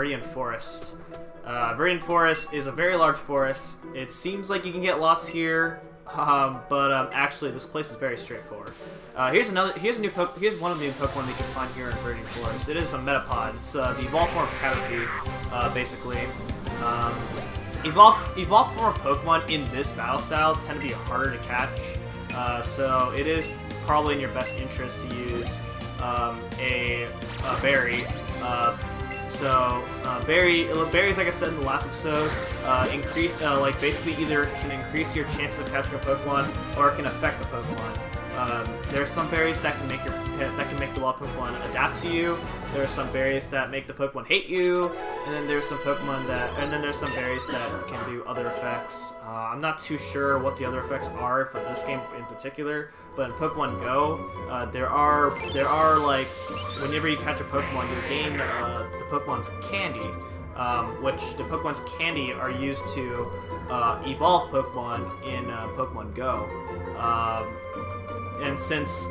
Viridian Forest. Viridian Forest is a very large forest. It seems like you can get lost here, but actually this place is very straightforward. Here's one of the new Pokemon that you can find here in Viridian Forest. It is a Metapod. It's the evolved form of Caterpie, basically. Evolved form of Pokemon in this battle style tend to be harder to catch, so it is probably in your best interest to use a berry. Berries, like I said in the last episode, basically either can increase your chances of catching a Pokemon or it can affect the Pokemon. There are some berries that can make the wild Pokemon adapt to you. There are some berries that make the Pokemon hate you, and then there's some berries that can do other effects. I'm not too sure what the other effects are for this game in particular, but in Pokemon Go, there are like whenever you catch a Pokemon, you gain the Pokemon's candy, which the Pokemon's candy are used to evolve Pokemon in Pokemon Go. And since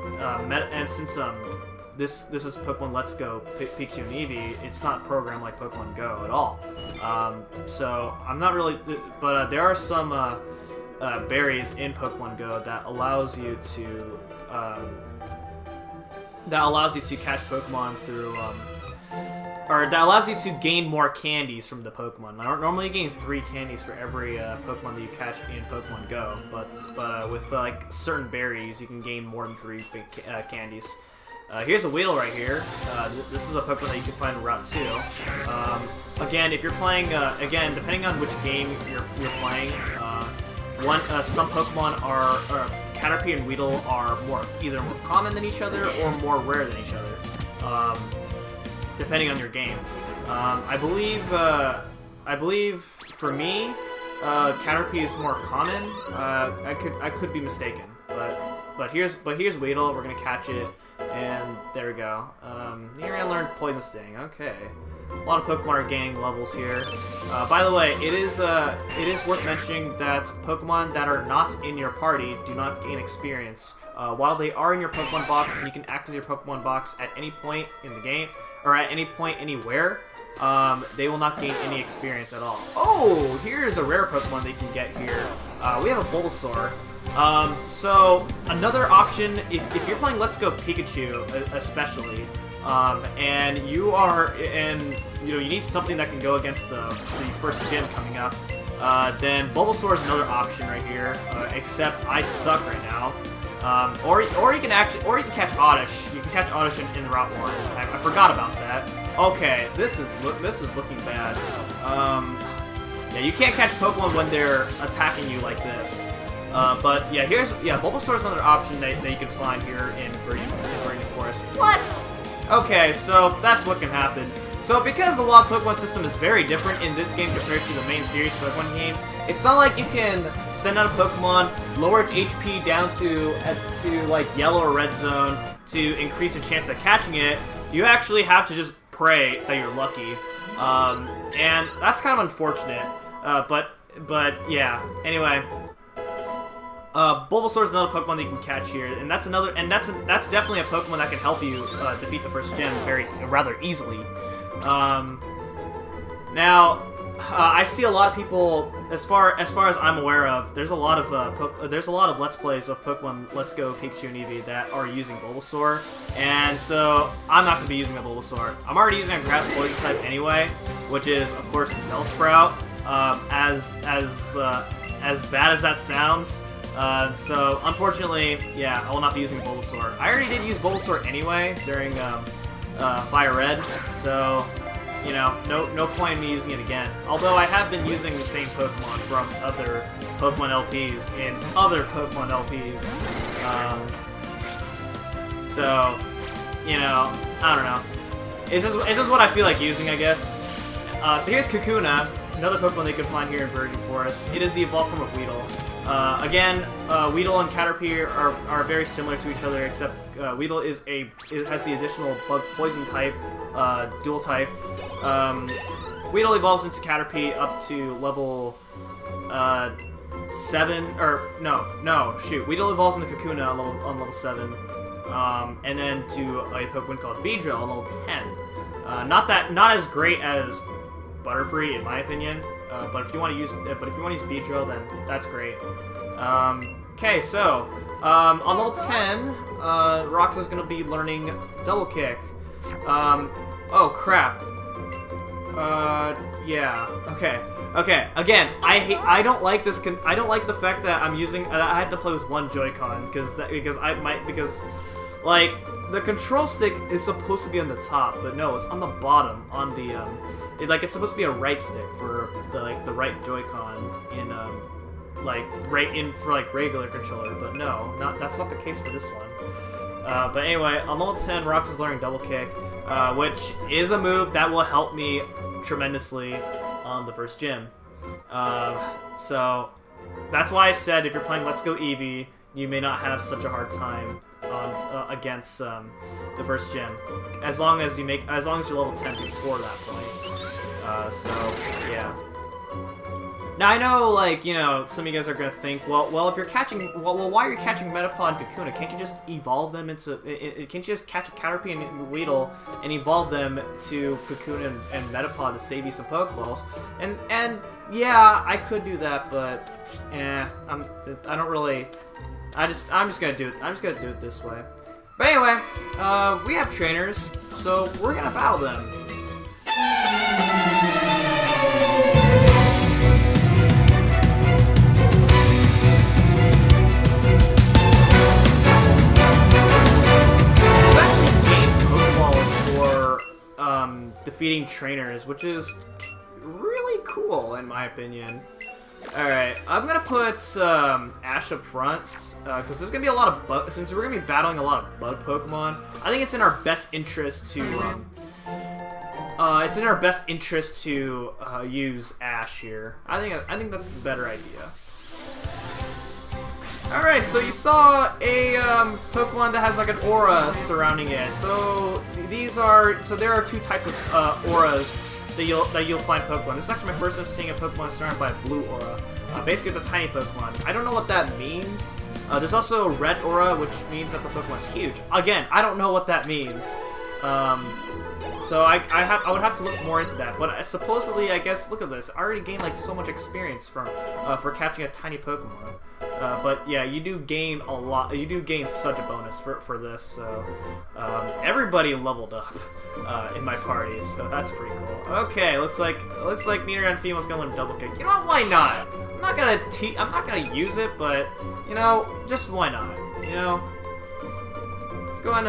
this is Pokemon Let's Go Pikachu and Eevee, it's not programmed like Pokemon Go at all. So I'm not really, but there are some berries in Pokemon Go that allows you to catch Pokemon through or that allows you to gain more candies from the Pokemon. Normally you gain 3 candies for every Pokemon that you catch in Pokemon Go, but with like certain berries you can gain more than 3 candies. Here's a Weedle right here. This is a Pokemon that you can find in Route 2. Again, if you're playing, depending on which game you're playing, some Pokemon Caterpie and Weedle are either more common than each other or more rare than each other. Depending on your game. I believe for me, Caterpie is more common. I could be mistaken, but here's Weedle. We're gonna catch it, and there we go. Here I learned Poison Sting. Okay, a lot of Pokemon are gaining levels here. By the way, it is worth mentioning that Pokemon that are not in your party do not gain experience. While they are in your Pokemon box, and you can access your Pokemon box at any point in the game, or at any point anywhere, they will not gain any experience at all. Oh, here's a rare Pokemon that you can get here. We have a Bulbasaur. So another option, if you're playing Let's Go Pikachu, especially, and you need something that can go against the first gym coming up, then Bulbasaur is another option right here. Except I suck right now. Or you can catch Oddish. You can catch Oddish in Route 1. I forgot about that. Okay, this is looking bad. Yeah, you can't catch Pokemon when they're attacking you like this. But yeah, Bulbasaur is another option that you can find here in Viridian Forest. What? Okay, so that's what can happen. So because the wild Pokemon system is very different in this game compared to the main series Pokemon game, it's not like you can send out a Pokemon, lower its HP down to like yellow or red zone to increase the chance of catching it. You actually have to just pray that you're lucky, and that's kind of unfortunate. But yeah. Anyway, Bulbasaur is another Pokemon that you can catch here, and that's definitely a Pokemon that can help you defeat the first gym rather easily. Now, I see a lot of people, as far as I'm aware of, there's a lot of Let's Plays of Pokemon Let's Go Pikachu and Eevee that are using Bulbasaur, and so I'm not going to be using a Bulbasaur. I'm already using a Grass Poison type anyway, which is of course Bellsprout. As bad as that sounds. So unfortunately, yeah, I will not be using Bulbasaur. I already did use Bulbasaur anyway during Fire Red, so you know, no point in me using it again. Although I have been using the same Pokemon from other Pokemon LPs in other Pokemon LPs. So you know, I don't know. It's just what I feel like using, I guess. So here's Kakuna, another Pokemon that you can find here in Viridian Forest. It is the evolved form of Weedle. Again, Weedle and Caterpie are very similar to each other, except Weedle has the additional bug poison type, dual type. Weedle evolves into Caterpie up to level 7, or Weedle evolves into Kakuna on level 7, and then to a Pokemon called Beedrill on level 10. Not as great as Butterfree in my opinion. But if you want to use Beedrill, then that's great. Okay, so on level 10, Roxa's gonna be learning Double Kick. Oh crap. Yeah. Okay. Again, I don't like this. I don't like the fact that I'm using. I have to play with one Joy-Con because like the control stick is supposed to be on the top, but no, it's on the bottom on the it's supposed to be a right stick for the right Joy-Con in for regular controller, but no, that's not the case for this one. But anyway, on level 10, Rox is learning Double Kick, which is a move that will help me tremendously on the first gym. So that's why I said if you're playing Let's Go Eevee, you may not have such a hard time on against the first gym, as long as you're level 10 before that point. So yeah. Now I know, like, you know, some of you guys are gonna think, well, if you're catching, why are you catching Metapod and Kakuna? Can't you just evolve them into? Can't you just catch a Caterpie and Weedle and evolve them to Kakuna and Metapod to save you some Pokeballs? And yeah, I could do that, but I don't really. I'm just gonna do it. I'm just gonna do it this way. But anyway, we have trainers, so we're gonna battle them. Defeating trainers, which is really cool in my opinion. Alright, I'm gonna put Ash up front, because there's gonna be a lot of bug, since we're gonna be battling a lot of bug Pokemon. I think it's in our best interest to use Ash here. I think that's the better idea. Alright, so you saw a Pokemon that has like an aura surrounding it. So there are two types of auras that you'll find Pokemon. This is actually my first time seeing a Pokemon surrounded by a blue aura. Basically, it's a tiny Pokemon. I don't know what that means. There's also a red aura, which means that the Pokemon's huge. Again, I don't know what that means. So I would have to look more into that. But supposedly, I guess, look at this. I already gained like so much experience for catching a tiny Pokemon. But yeah, you do gain a lot. You do gain such a bonus for this. So everybody leveled up in my party, so that's pretty cool. Okay, looks like Neither and Female's gonna learn Double Kick. You know what? Why not? I'm not gonna use it, but you know, just why not? You know. Let's go on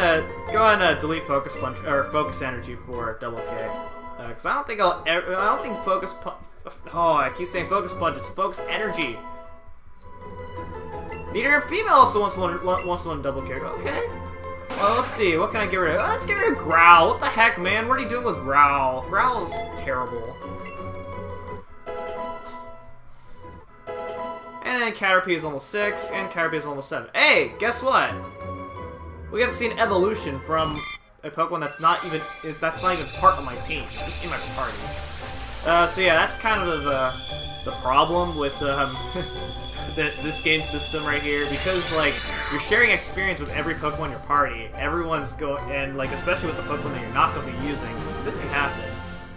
and delete Focus Punch or Focus Energy for Double Kick, because I don't think Focus Punch. Oh, I keep saying Focus Punch. It's Focus Energy. Neither and Female also wants to learn Double Kick. Okay. Well, let's see. What can I get rid of? Let's get rid of Growl. What the heck, man? What are you doing with Growl? Growl's terrible. And then Caterpie is almost 6, and Caterpie is almost 7. Hey, guess what? We get to see an evolution from a Pokemon that's not even part of my team. It's just in my party. So yeah, that's kind of the problem with this game system right here, because like you're sharing experience with every Pokemon in your party. Everyone's and like especially with the Pokemon that you're not going to be using, this can happen.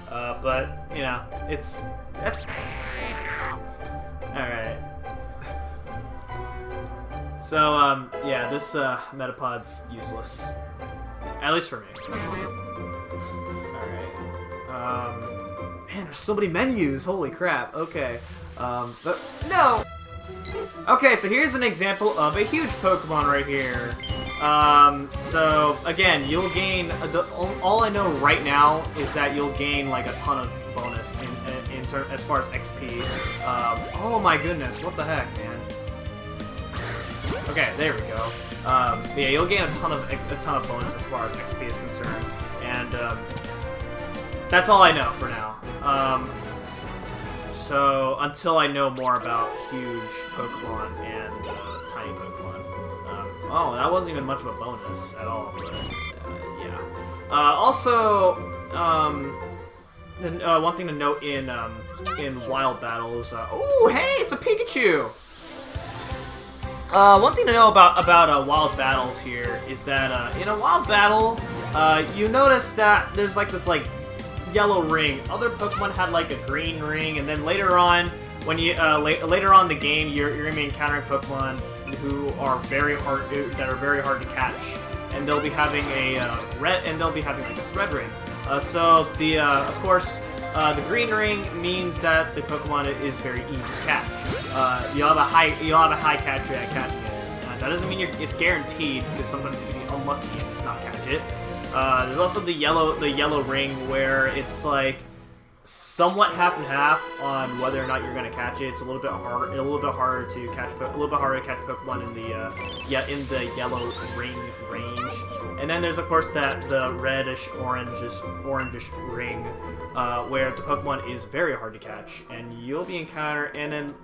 But you know, that's all right. So, yeah, this Metapod's useless. At least for me. Alright. Man, there's so many menus! Holy crap. Okay. But, no! Okay, so here's an example of a huge Pokemon right here. So, again, you'll gain... all I know right now is that you'll gain, like, a ton of bonus as far as XP. Oh my goodness, what the heck, man. Okay, there we go. Yeah, you'll gain a ton of bonus as far as XP is concerned, and that's all I know for now. So until I know more about huge Pokemon and tiny Pokemon. Oh, that wasn't even much of a bonus at all. But yeah. Also, one thing to note in wild battles. Oh, hey, it's a Pikachu. One thing to know about wild battles here is that in a wild battle, you notice that there's like this yellow ring. Other Pokemon had like a green ring, and then later on, when you later on in the game, you're gonna be encountering Pokemon who are very hard to catch, and they'll be having a like this red ring. So the of course. The green ring means that the Pokemon is very easy to catch. You'll have a high catch rate at catching it. That doesn't mean it's guaranteed, because sometimes you can be unlucky and just not catch it. There's also the yellow ring, where it's like somewhat half and half on whether or not you're gonna catch it. It's a little bit harder to catch Pokemon in the yellow ring range. And then there's of course the reddish orangish ring, where the Pokemon is very hard to catch, and you'll be and then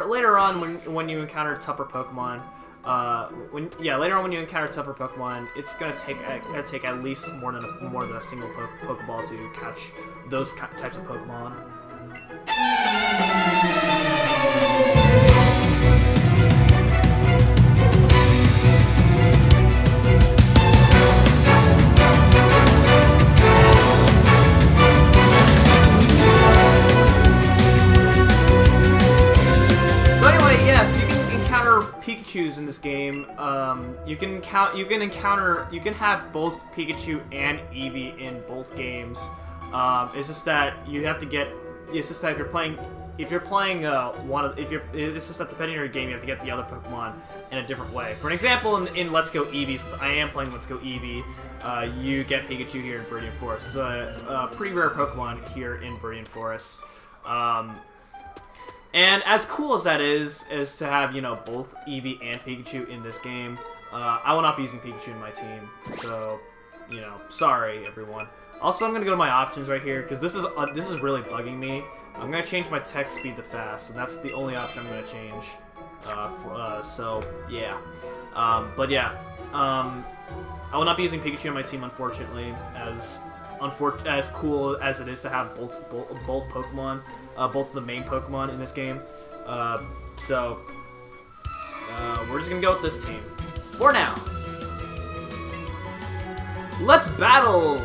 later on when you encounter tougher Pokemon. Later on when you encounter tougher Pokemon, it's gonna take at least more than a single Pokeball to catch those types of Pokemon. Pikachus in this game. You can have both Pikachu and Eevee in both games. It's just that you have to get. It's just that if you're playing it's just that depending on your game, you have to get the other Pokemon in a different way. For an example, in Let's Go Eevee, since I am playing Let's Go Eevee, you get Pikachu here in Viridian Forest. It's a pretty rare Pokemon here in Viridian Forest. And as cool as that is to have, both Eevee and Pikachu in this game, I will not be using Pikachu in my team, so, sorry, everyone. Also, I'm going to go to my options right here, because this is really bugging me. I'm going to change my text speed to fast, and that's the only option I'm going to change. So, yeah. I will not be using Pikachu in my team, unfortunately, as cool as it is to have both Pokemon. Both the main Pokemon in this game. So we're just gonna go with this team for now. Let's battle!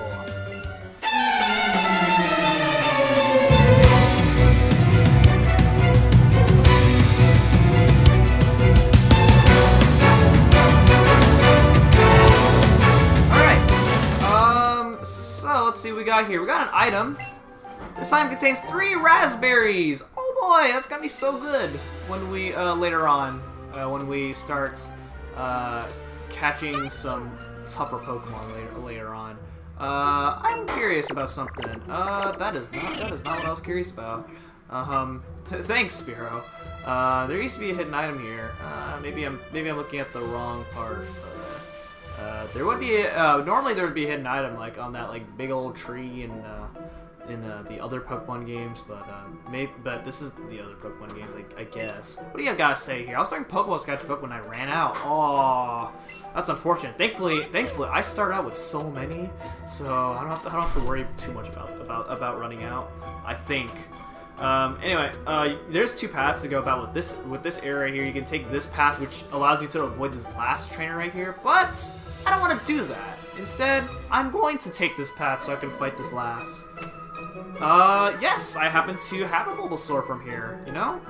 Alright, so let's see what we got here. We got an item. This item contains 3 raspberries! Oh boy, that's gonna be so good when we, later on, when we start, catching some tougher Pokemon later on. I'm curious about something. That is not what I was curious about. Thanks, Spiro. There used to be a hidden item here. Maybe I'm looking at the wrong part. There would be, normally there would be a hidden item, like, on that, like, big old tree in the other Pokemon games, but this is the other Pokemon games, I guess. What do you guys say here? I was starting Pokeball Sketch Book when I ran out. Oh, that's unfortunate. Thankfully, I started out with so many, so I don't have to worry too much about running out, I think. Anyway, there's 2 paths to go about with this area here. You can take this path, which allows you to avoid this last trainer right here, but I don't want to do that. Instead, I'm going to take this path so I can fight this last. Yes, I happen to have a Bulbasaur from here. Well,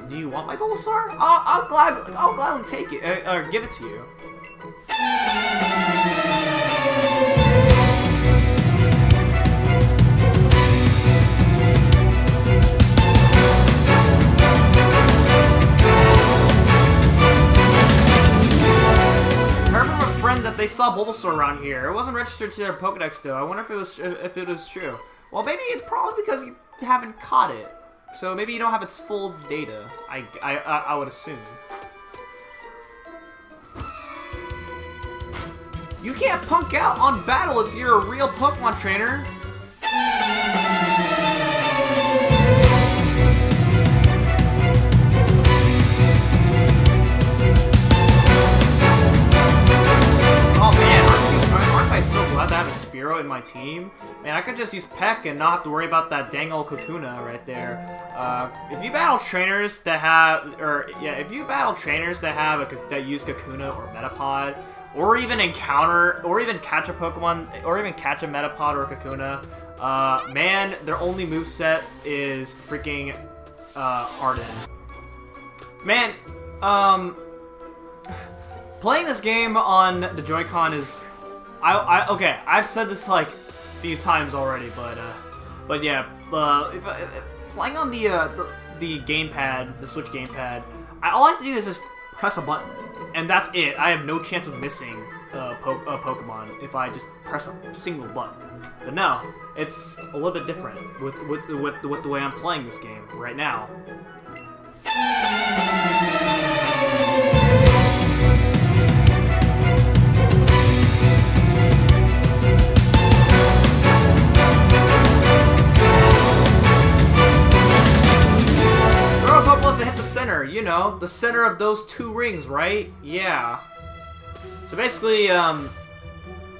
do you want my Bulbasaur? I'll gladly take it, or give it to you. That they saw Bulbasaur around here. It wasn't registered to their Pokedex though. I wonder if it was true. Well, maybe it's probably because you haven't caught it. So maybe you don't have its full data. I would assume. You can't punk out on battle if you're a real Pokemon trainer. So glad to have a Spearow in my team. Man, I could just use Peck and not have to worry about that dang old Kakuna right there. If you battle trainers that have, that use Kakuna or Metapod, or even catch a Pokemon, or even catch a Metapod or a Kakuna, Man, their only moveset is freaking Harden. Man, playing this game on the Joy-Con is, okay, I've said this like a few times already, but yeah, if playing on the gamepad, the Switch gamepad, all I have to do is just press a button, and that's it. I have no chance of missing a Pokemon if I just press a single button. But no, it's a little bit different with the way I'm playing this game right now. Throw a Pokeball to hit the center, you know, the center of those two rings, right? Yeah. So basically,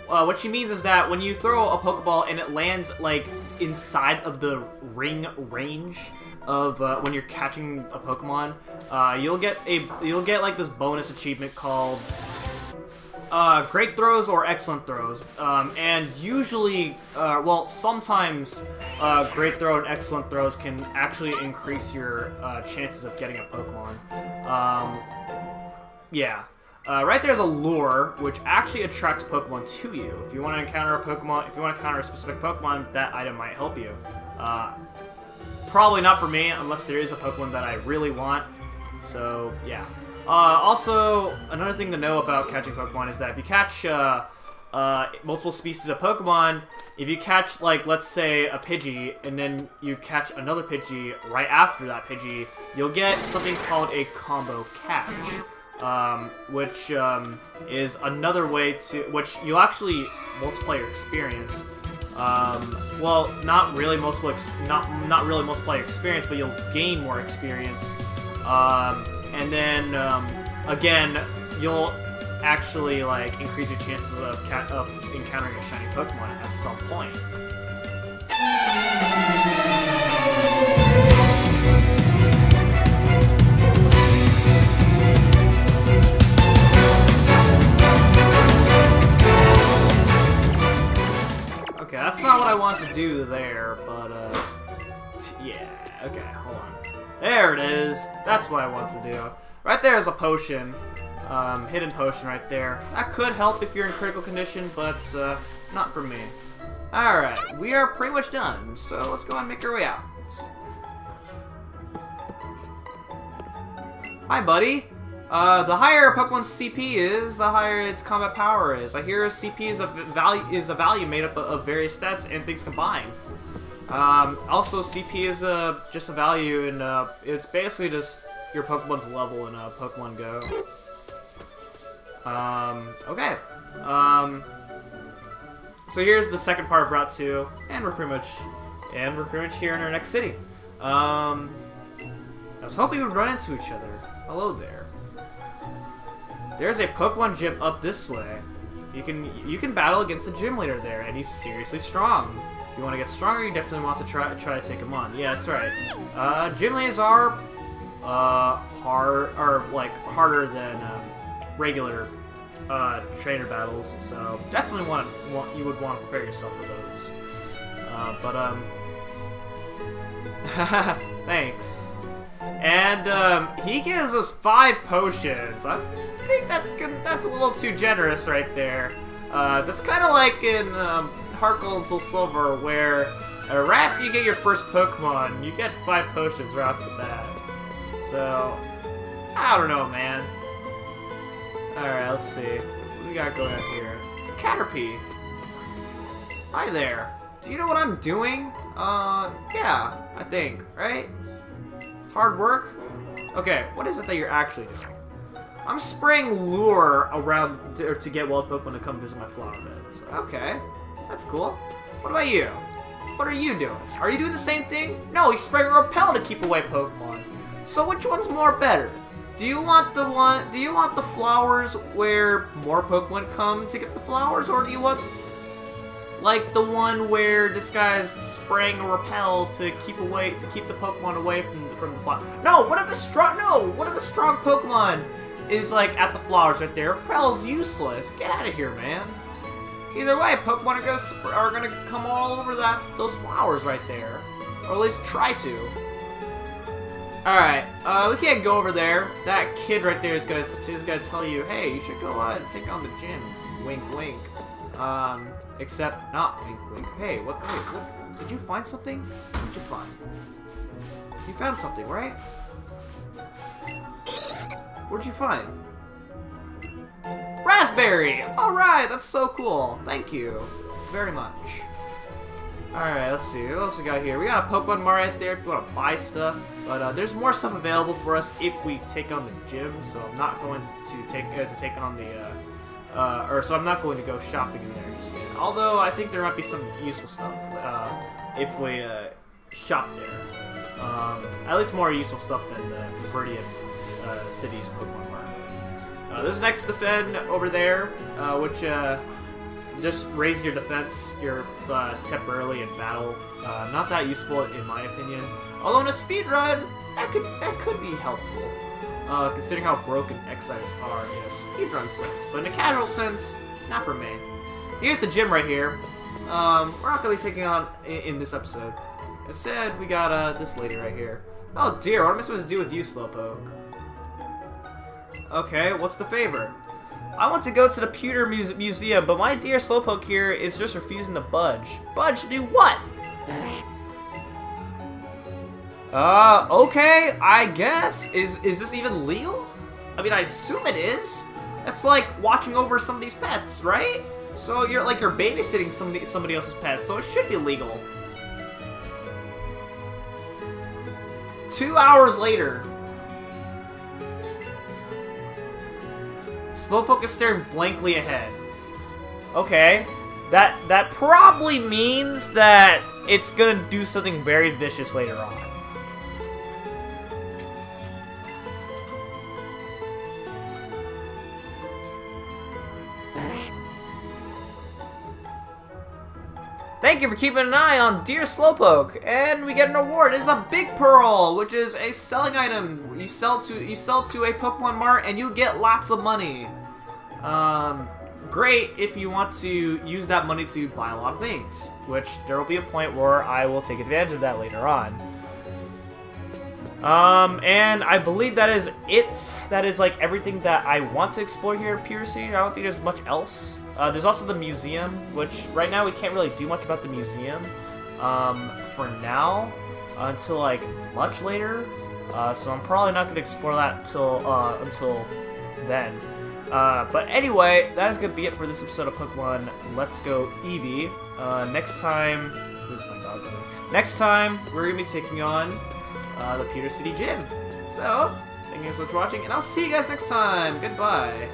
what she means is that when you throw a Pokeball and it lands like inside of the ring range of when you're catching a Pokemon, you'll get like this bonus achievement called Great Throws or Excellent Throws. And usually, well, sometimes Great Throw and Excellent Throws can actually increase your chances of getting a Pokemon. Yeah. Right there's a lure, which actually attracts Pokemon to you. If you want to encounter a Pokemon, if you want to encounter a specific Pokemon, that item might help you. Probably not for me, unless there is a Pokemon that I really want. So, yeah. Also, another thing to know about catching Pokemon is that if you catch multiple species of Pokemon, if you catch, like, let's say a Pidgey, and then you catch another Pidgey right after that Pidgey, you'll get something called a combo catch. Which is another way to, which you'll actually multiplayer experience. Well, not really not really multiplayer experience, but you'll gain more experience. And then again, you'll actually like increase your chances of encountering a shiny Pokemon at some point. Okay, that's not what I want to do there, but, yeah, okay, hold on. There it is! That's what I want to do. Right there is a potion, hidden potion right there. That could help if you're in critical condition, but, not for me. Alright, we are pretty much done, so let's go and make our way out. Hi, buddy! The higher Pokemon's CP is, the higher its combat power is. I hear CP is a value made up of various stats and things combined. Also, CP is just a value, and it's basically just your Pokemon's level in Pokemon Go. Okay. So here's the second part of Route 2, and we're pretty much here in our next city. I was hoping we would run into each other. Hello there. There's a Pokemon gym up this way. You can battle against the gym leader there, and he's seriously strong. If you want to get stronger, you definitely want to try to take him on. Yeah, that's right. Gym leaders are harder than regular trainer battles, so definitely you would want to prepare yourself for those. Thanks. And he gives us 5 potions. I think that's a little too generous right there. That's kind of like in Heart Gold and Soul Silver, where right after you get your first Pokemon, you get 5 potions right off the bat. So, I don't know, man. Alright, let's see. What do we got going on here? It's a Caterpie. Hi there. Do you know what I'm doing? Yeah, I think, right? It's hard work? Okay, what is it that you're actually doing? I'm spraying lure around to get wild Pokemon to come visit my flower beds. Okay, that's cool. What about you? What are you doing? Are you doing the same thing? No, he's spraying a repel to keep away Pokemon. So which one's more better? Do you want the flowers where more Pokemon come to get the flowers, or do you want like the one where this guy's spraying a repel to keep the Pokemon away from the flower? No, what if a strong Pokemon is like at the flowers right there? Repel's useless. Get out of here, man. Either way, Pokemon are gonna come all over those flowers right there, or at least try to. All right, we can't go over there. That kid right there is gonna tell you, hey, you should go and take on the gym. Wink, wink. Except not wink, wink. Hey, what? Did you find something? What did you find? You found something, right? What'd you find? Raspberry! Alright, that's so cool. Thank you very much. Alright, let's see. What else we got here? We got a Pokemon Mart right there if you want to buy stuff. But there's more stuff available for us if we take on the gym, so I'm not going to take on the so I'm not going to go shopping in there just yet. Although I think there might be some useful stuff if we shop there. At least more useful stuff than the Viridian City's Pokemon Mart. There's next defend over there, which just raise your defense temporarily in battle. Not that useful in my opinion. Although in a speed run, that could be helpful. Considering how broken X-Items are in a speedrun sense. But in a casual sense, not for me. Here's the gym right here. We're not going to be taking on in this episode. Instead, we got this lady right here. Oh dear, what am I supposed to do with you, Slowpoke? Okay, what's the favor? I want to go to the Pewter Museum, but my dear Slowpoke here is just refusing to budge. Budge to do what? Okay, I guess. Is this even legal? I mean, I assume it is. That's like watching over somebody's pets, right? So you're babysitting somebody else's pet, so it should be legal. 2 hours later. Slowpoke is staring blankly ahead. Okay. That probably means that it's gonna do something very vicious later on. Thank you for keeping an eye on Dear Slowpoke, and we get an award. It's a Big Pearl, which is a selling item. You sell to a Pokemon Mart, and you get lots of money. Great if you want to use that money to buy a lot of things, which there will be a point where I will take advantage of that later on. And I believe that is it. That is like everything that I want to explore here at Pure City. I don't think there's much else. There's also the museum, which right now we can't really do much about the museum for now until like much later. So I'm probably not going to explore that until then. But anyway, that is going to be it for this episode of Pokemon Let's Go Eevee. Next time, who's my dog? Next time, we're going to be taking on the Pewter City Gym. So, thank you guys so much for watching, and I'll see you guys next time. Goodbye.